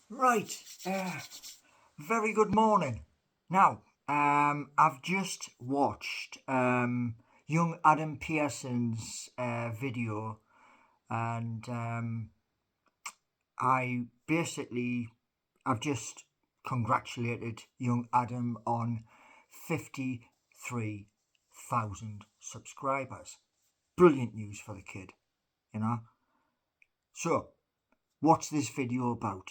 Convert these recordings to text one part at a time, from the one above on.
Right, very good morning. Now, I've just watched young Adam Pearson's video, and I've just congratulated young Adam on 53,000 subscribers. Brilliant news for the kid, you know. So, what's this video about?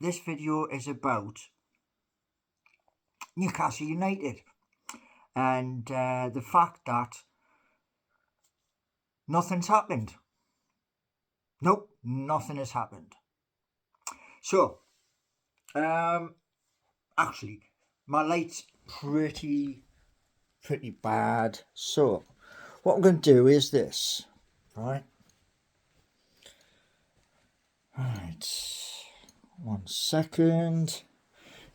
This video is about Newcastle United and the fact that nothing's happened. Nope, nothing has happened. So, um, actually, my light's pretty bad. So, what I'm going to do is this, right? Right, 1 second.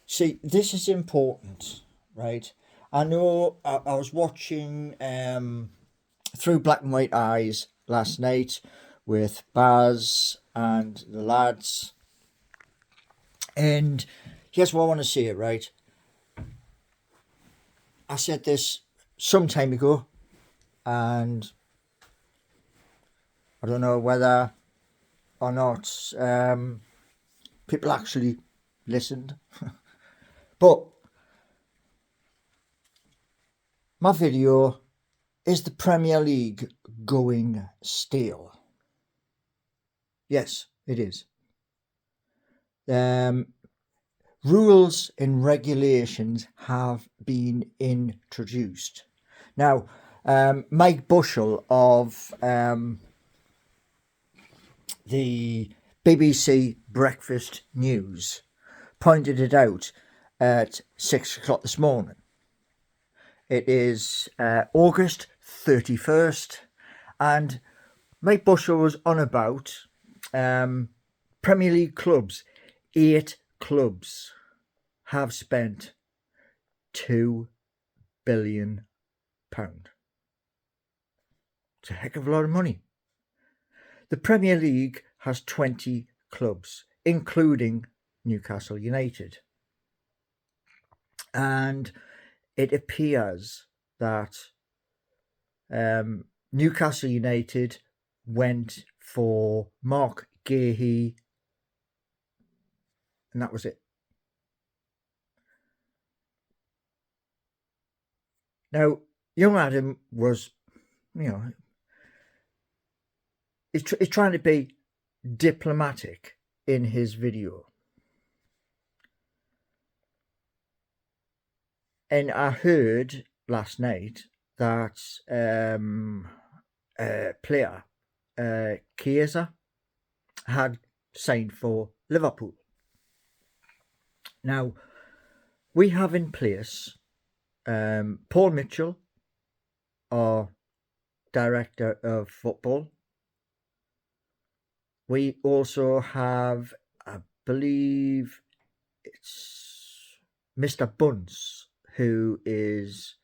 See, this is important, right? I know I was watching Through Black and White Eyes last night with Baz and the lads. And here's what I want to say, right? I said this some time ago, and I don't know whether or not people actually listened. But my video is the Premier League going stale. Yes, it is. Rules and regulations have been introduced. Now, Mike Bushell of the BBC Breakfast News pointed it out at 6 o'clock this morning. It is August 31st, and Mike Bushell was on about Premier League clubs. 8 clubs have spent £2 billion. It's a heck of a lot of money. The Premier League has 20 clubs, including Newcastle United. And it appears that Newcastle United went for Mark Gahey, and that was it. Now, young Adam was, he's trying to be diplomatic in his video. And I heard last night that player Chiesa had signed for Liverpool. Now, we have in place Paul Mitchell, our director of football. We also have, I believe it's Mr. Bunce, who is,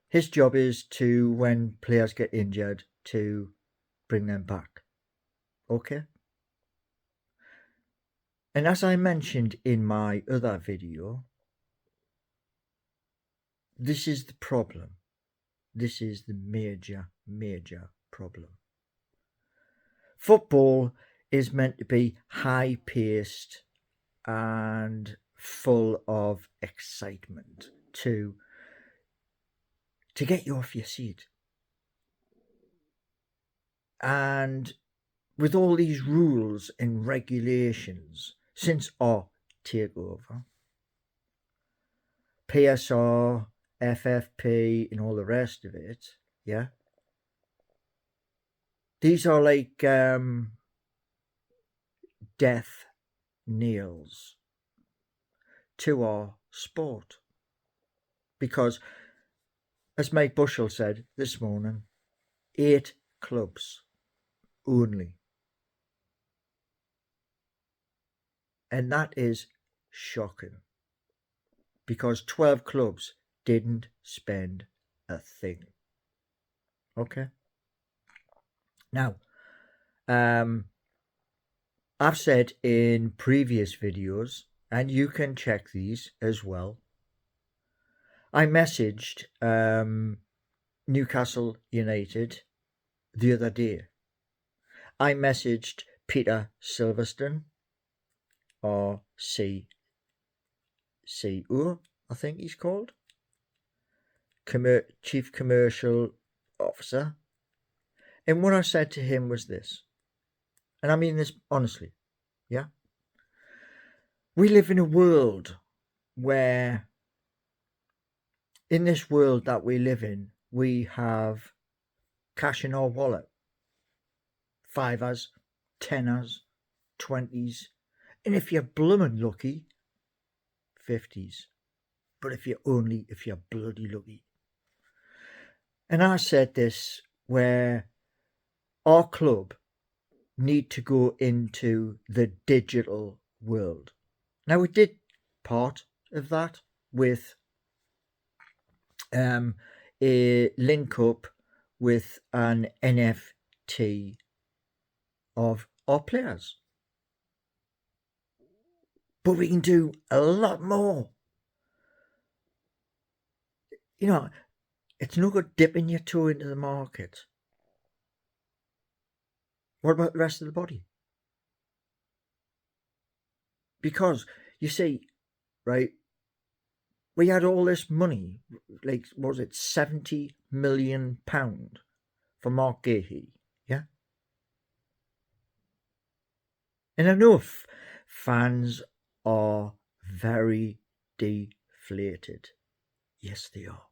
his job is to, when players get injured, to bring them back. Okay? And as I mentioned in my other video, this is the problem. This is the major problem. Football is meant to be high-paced and full of excitement to get you off your seat. And with all these rules and regulations since our takeover, PSR, FFP, and all the rest of it, yeah, these are like death nails to our sport. Because, as Mike Bushell said this morning, 8 clubs only. And that is shocking. Because 12 clubs didn't spend a thing. Okay? Now, I've said in previous videos, and you can check these as well, I messaged Newcastle United the other day. I messaged Peter Silverstone, or CEO, I think he's called, Chief Commercial Officer. And what I said to him was this, and I mean this honestly, yeah? We live in a world where, in this world that we live in, we have cash in our wallet. Fivers, tenors, 20s, and if you're bloomin' lucky, 50s. But if you're bloody lucky. And I said this, where our club need to go into the digital world. Now, we did part of that with a link up with an NFT of our players. But we can do a lot more. You know, it's no good dipping your toe into the market. What about the rest of the body? Because, you see, right, we had all this money, like, what was it, £70 million for Mark Gahey, yeah? And I know fans are very deflated. Yes, they are.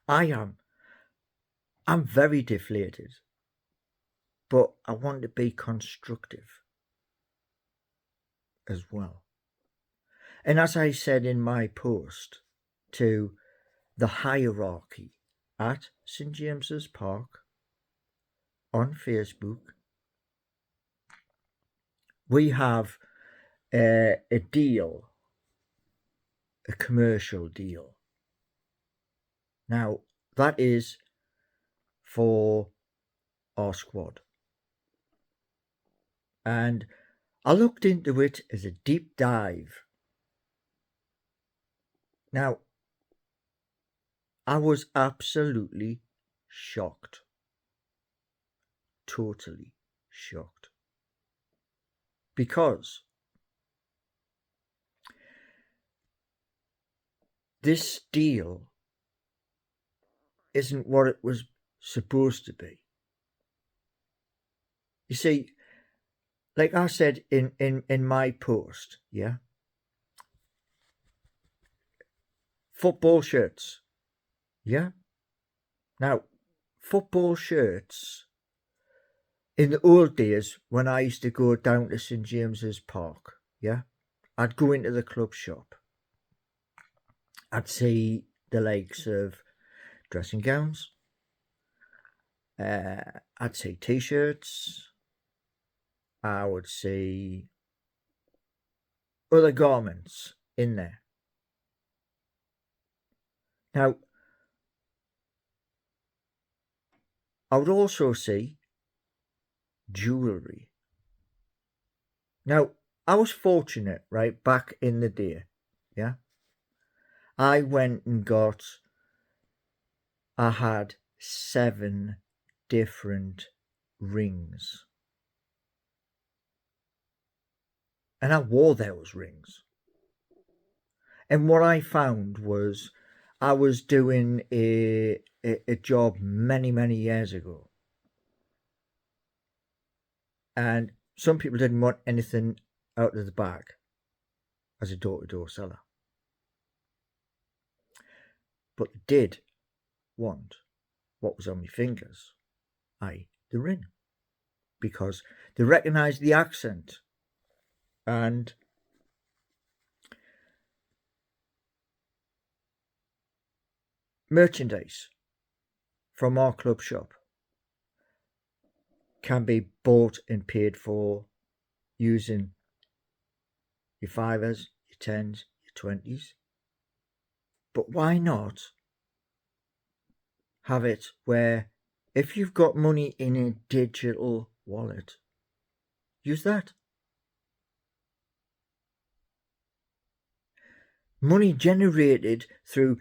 I am. I'm very deflated. But I want to be constructive as well. And as I said in my post to the hierarchy at St James's Park on Facebook, we have a deal, a commercial deal. Now, that is for our squad. And I looked into it as a deep dive. Now, I was absolutely shocked. Totally shocked. Because this deal isn't what it was supposed to be. You see, like I said in my post, yeah? Football shirts, yeah? Now, football shirts, in the old days when I used to go down to St James's Park, yeah? I'd go into the club shop. I'd see the likes of dressing gowns. I'd see t-shirts. I would see other garments in there. Now, I would also see jewellery. Now, I was fortunate, right, back in the day, yeah? I went and I had 7 different rings. And I wore those rings. And what I found was, I was doing a job many, many years ago. And some people didn't want anything out of the bag as a door-to-door seller. But they did want what was on my fingers, i.e. the ring. Because they recognised the accent. And merchandise from our club shop can be bought and paid for using your fivers, your tens, your 20s. But why not have it where if you've got money in a digital wallet. Use that. Money generated through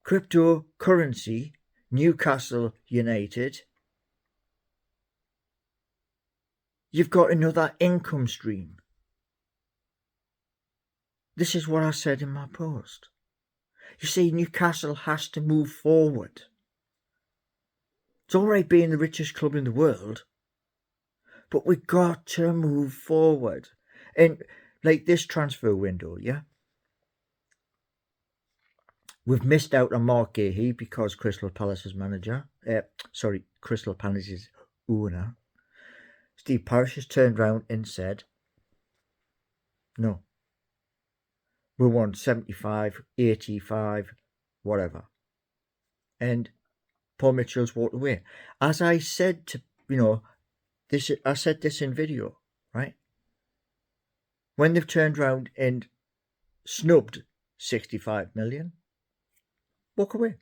cryptocurrency, Newcastle United. You've got another income stream. This is what I said in my post. You see, Newcastle has to move forward. It's all right being the richest club in the world, but we've got to move forward. And like this transfer window, yeah? We've missed out on Mark Gahey because Crystal Palace's Crystal Palace's owner, Steve Parish, has turned around and said, no, we want 75, 85, whatever. And Paul Mitchell's walked away. As I said I said this in video, right? When they've turned around and snubbed 65 million, walk away.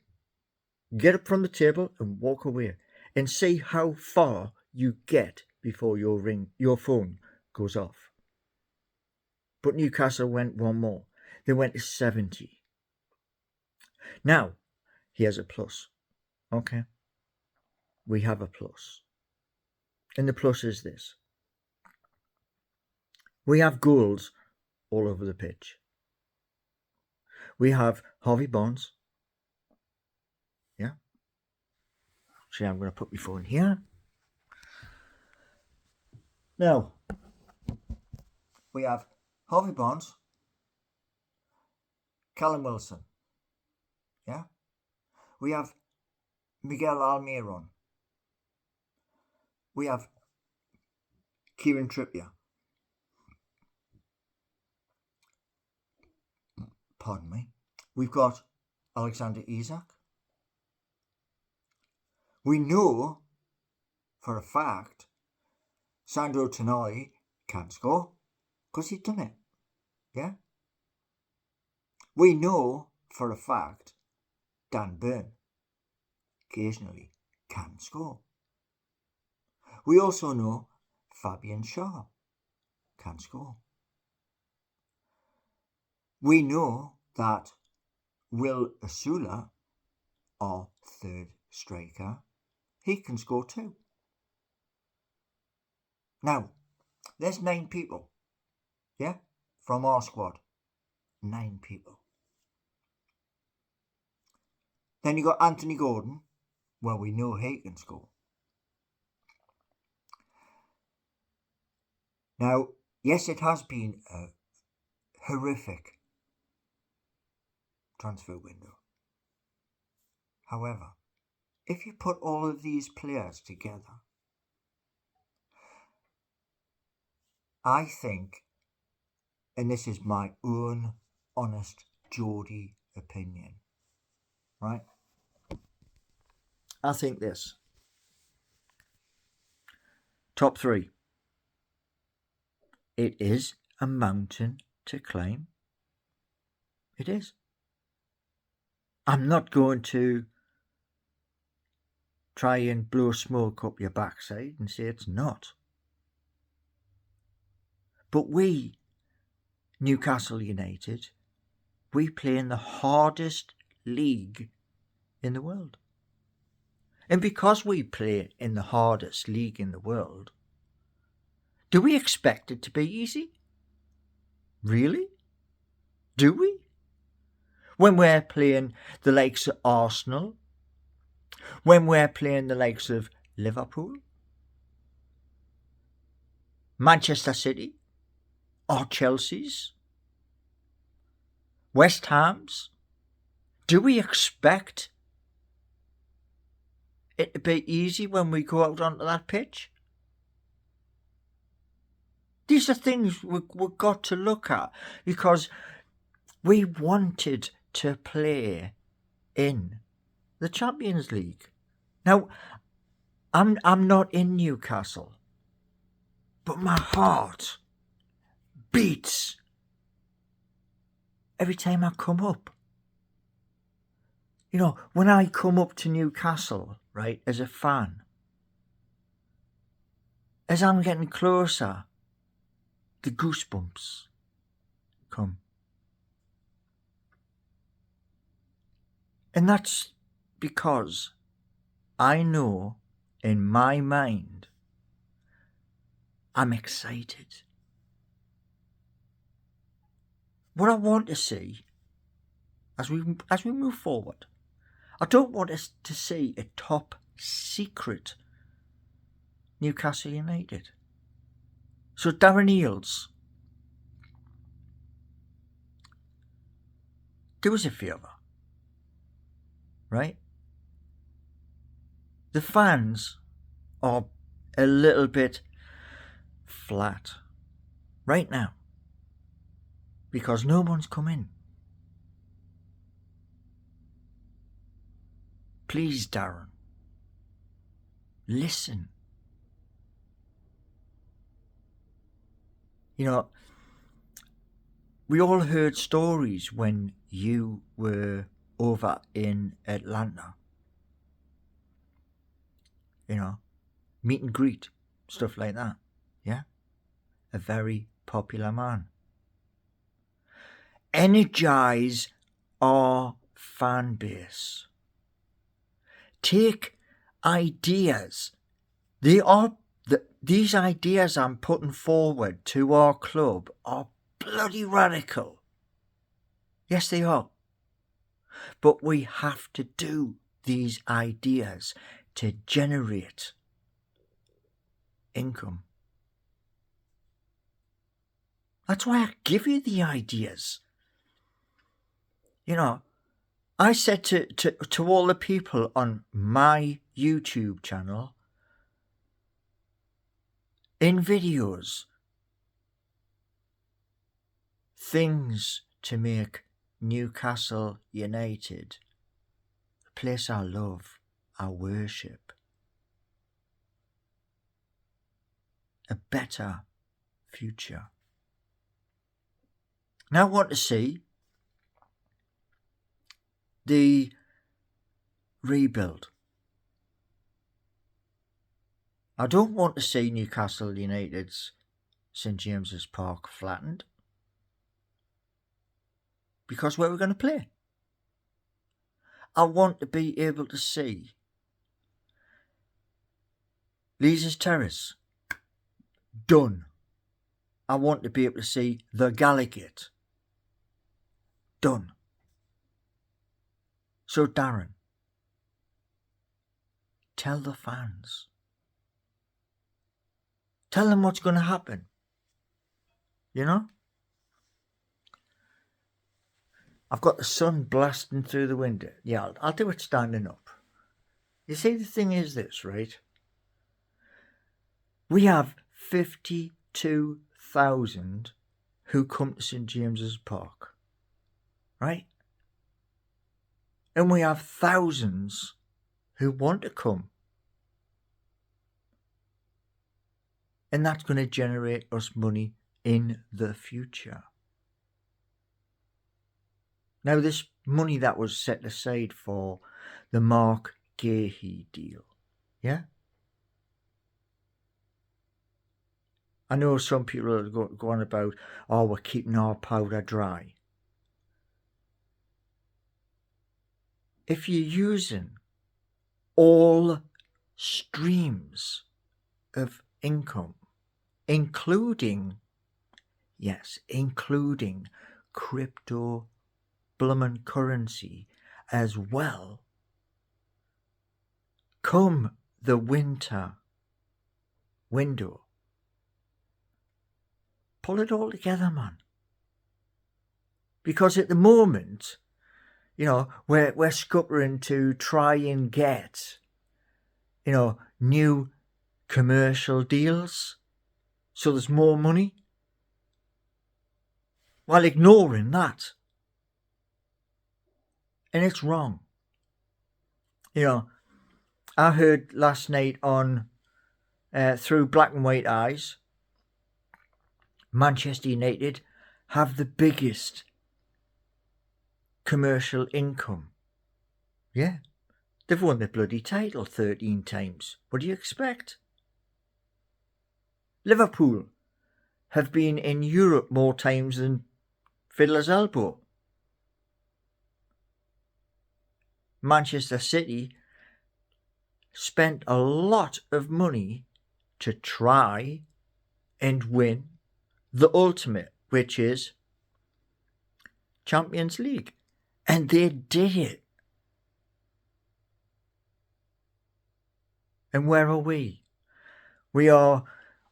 Get up from the table and walk away and see how far you get before your phone goes off. But Newcastle went one more. They went to 70. Now, here's a plus. Okay? We have a plus. And the plus is this. We have goals all over the pitch. We have Harvey Barnes. Yeah? Actually, I'm going to put my phone here. Now, we have Harvey Barnes, Callum Wilson. Yeah? We have Miguel Almiron. We have Kieran Trippier. Pardon me. We've got Alexander Isak. We know for a fact Sandro Tonali can score because he's done it. Yeah? We know for a fact Dan Burn occasionally can score. We also know Fabian Schär can score. We know that Will Asula, our third striker, he can score too. Now, there's 9 people, yeah, from our squad. 9 people. Then you got Anthony Gordon. Well, we know he can score. Now, yes, it has been a horrific transfer window. However, if you put all of these players together, I think, and this is my own honest Geordie opinion, right? I think this. Top 3. It is a mountain to climb. It is. I'm not going to try and blow smoke up your backside and say it's not. But we, Newcastle United, we play in the hardest league in the world. And because we play in the hardest league in the world, do we expect it to be easy? Really? Do we? When we're playing the likes of Arsenal, when we're playing the likes of Liverpool, Manchester City, or Chelsea's, West Ham's, do we expect it to be easy when we go out onto that pitch? These are things we've got to look at because we wanted to play in the Champions League. Now, I'm not in Newcastle, but my heart beats every time I come up. You know, when I come up to Newcastle, right, as a fan, as I'm getting closer, the goosebumps come. And that's because I know in my mind I'm excited. What I want to see as we move forward, I don't want us to see a top secret Newcastle United. So Darren Eales, do us a favour, right? The fans are a little bit flat right now because no one's come in. Please, Darren, listen. You know, we all heard stories when you were over in Atlanta. You know, meet and greet, stuff like that. Yeah? A very popular man. Energize our fan base. Take ideas. These ideas I'm putting forward to our club are bloody radical. Yes, they are. But we have to do these ideas to generate income. That's why I give you the ideas. You know, I said to all the people on my YouTube channel, in videos, things to make Newcastle United a place I love, I worship, a better future. Now I want to see the rebuild. I don't want to see Newcastle United's St James's Park flattened, because where we're going to play. I want to be able to see Leazes Terrace done. I want to be able to see the Gallagate done. So Darren, tell the fans. Tell them what's going to happen. You know? I've got the sun blasting through the window. Yeah, I'll do it standing up. You see, the thing is this, right? We have 52,000 who come to St James's Park, right? And we have thousands who want to come. And that's going to generate us money in the future. Now, this money that was set aside for the Mark Gahey deal, yeah? I know some people are going about, oh, we're keeping our powder dry. If you're using all streams of income, including crypto bloomin' currency as well, come the winter window, pull it all together, man. Because at the moment, you know, we're scuppering to try and get, you know, new commercial deals so there's more money, while ignoring that. And it's wrong. You know, I heard last night on Through Black and White Eyes, Manchester United have the biggest commercial income. Yeah, they've won the bloody title 13 times. What do you expect? Liverpool have been in Europe more times than Fiddler's Elbow. Manchester City spent a lot of money to try and win the ultimate, which is Champions League. And they did it. And where are we? We are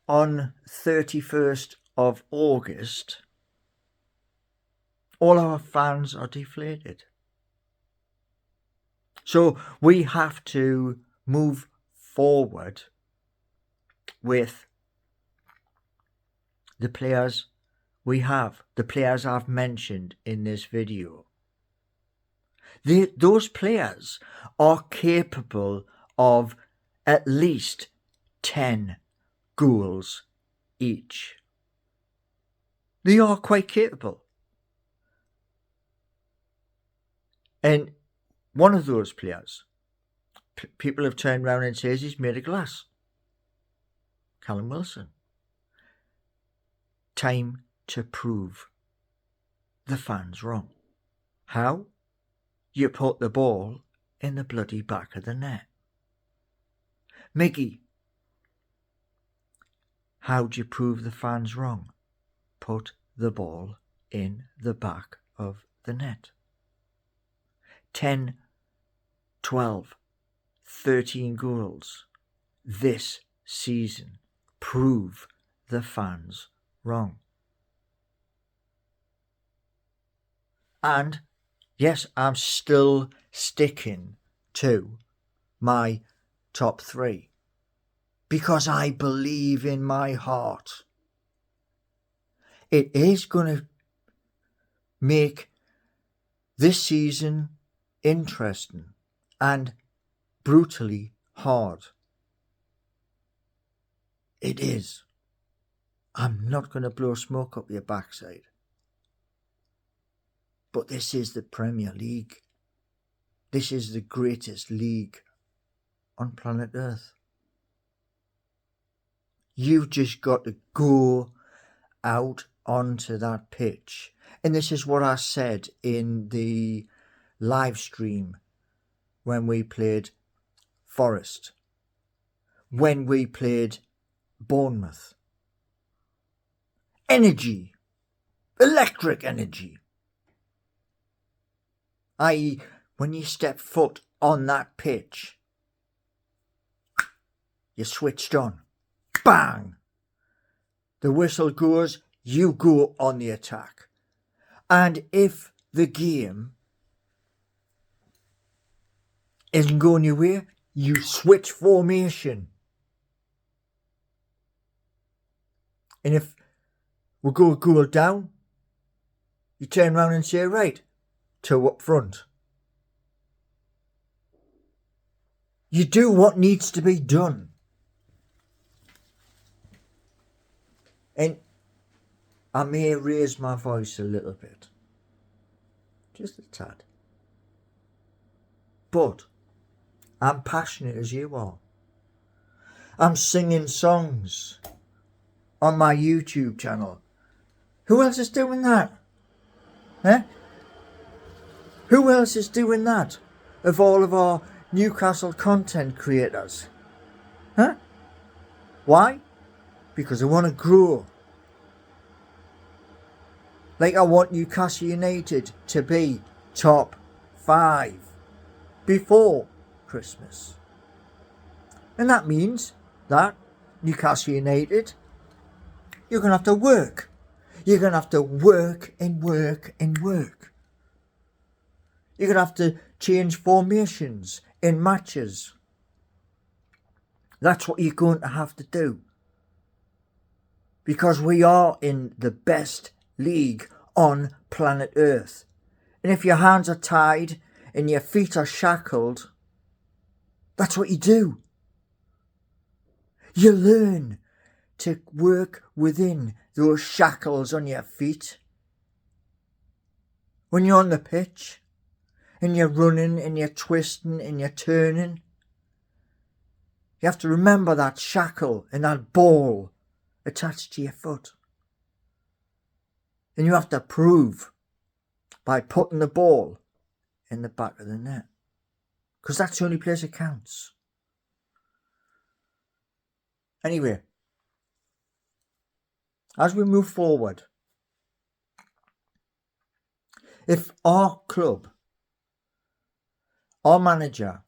on 31st of August. All our fans are deflated. So we have to move forward with the players we have, the players I've mentioned in this video. Those players are capable of at least 10 goals each. They are quite capable. And one of those players, people have turned around and says he's made of glass. Callum Wilson. Time to prove the fans wrong. How? You put the ball in the bloody back of the net. Miggy. How do you prove the fans wrong? Put the ball in the back of the net. 10, 12, 13 goals this season. Prove the fans wrong. And yes, I'm still sticking to my top 3 because I believe in my heart it is going to make this season interesting and brutally hard. It is. I'm not going to blow smoke up your backside. But this is the Premier League. This is the greatest league on planet Earth. You've just got to go out onto that pitch. And this is what I said in the live stream when we played Forest, when we played Bournemouth. Energy. Electric energy. I.e., when you step foot on that pitch, you're switched on. Bang! The whistle goes, you go on the attack. And if the game isn't going your way, you switch formation. And if we go a goal down, you turn around and say, right, 2 up front. You do what needs to be done. And I may raise my voice a little bit. Just a tad. But I'm passionate as you are. I'm singing songs on my YouTube channel. Who else is doing that? Eh? Who else is doing that of all of our Newcastle content creators? Huh? Why? Because I want to grow. Like I want Newcastle United to be top 5 before Christmas. And that means that Newcastle United, you're going to have to work. You're going to have to work and work and work. You're going to have to change formations in matches. That's what you're going to have to do. Because we are in the best league on planet Earth. And if your hands are tied and your feet are shackled, that's what you do. You learn to work within those shackles on your feet. When you're on the pitch and you're running and you're twisting and you're turning, you have to remember that shackle and that ball attached to your foot. And you have to prove by putting the ball in the back of the net. Because that's the only place it counts. Anyway, as we move forward, if our club, our manager,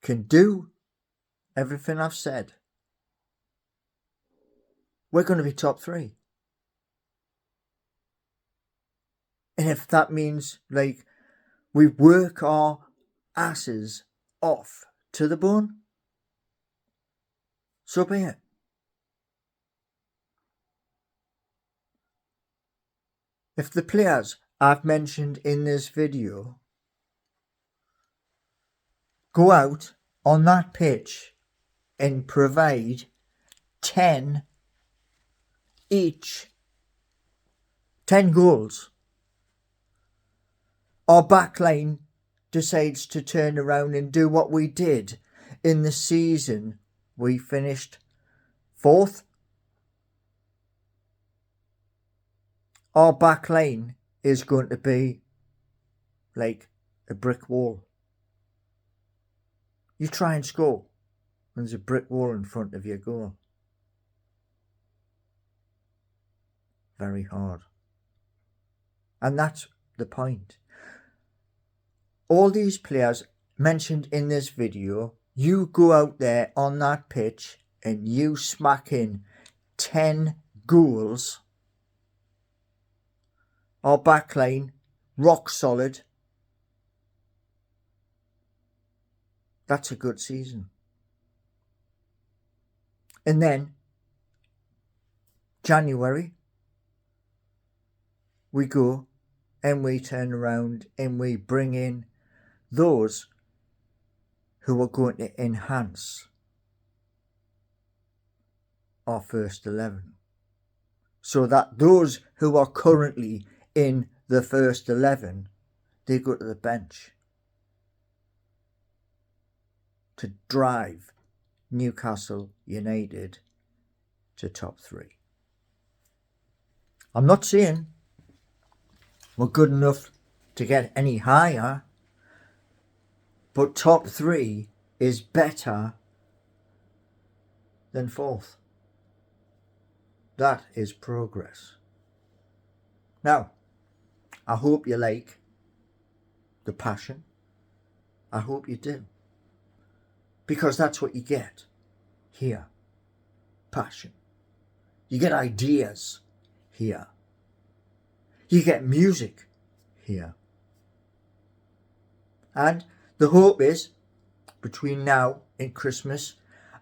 can do everything I've said, we're going to be top 3. And if that means like we work our asses off to the bone, so be it. If the players I've mentioned in this video go out on that pitch and provide 10 each, 10 goals, our backline decides to turn around and do what we did in the season we finished 4th. Our backline is going to be like a brick wall. You try and score, and there's a brick wall in front of your goal. Very hard. And that's the point. All these players mentioned in this video, you go out there on that pitch and you smack in 10 goals. Our backline, rock solid. That's a good season. And then, January, we go and we turn around and we bring in those who are going to enhance our first 11. So that those who are currently in the first 11, they go to the bench to drive Newcastle United to top 3. I'm not saying we're good enough to get any higher, but top 3 is better than 4th. That is progress. Now, I hope you like the passion. I hope you do. Because that's what you get here. Passion. You get ideas here. You get music here. And the hope is, between now and Christmas,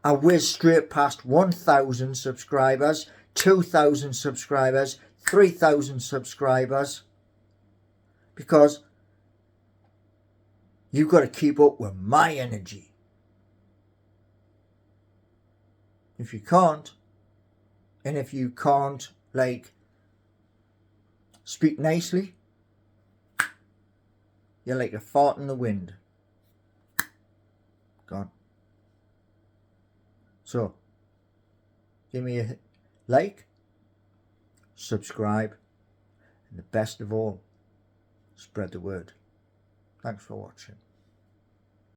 I whiz straight past 1,000 subscribers, 2,000 subscribers, 3,000 subscribers. Because you've got to keep up with my energy. If you can't, and if you can't, like, speak nicely, you're like a fart in the wind. Gone. So, give me a like, subscribe, and the best of all, spread the word. Thanks for watching.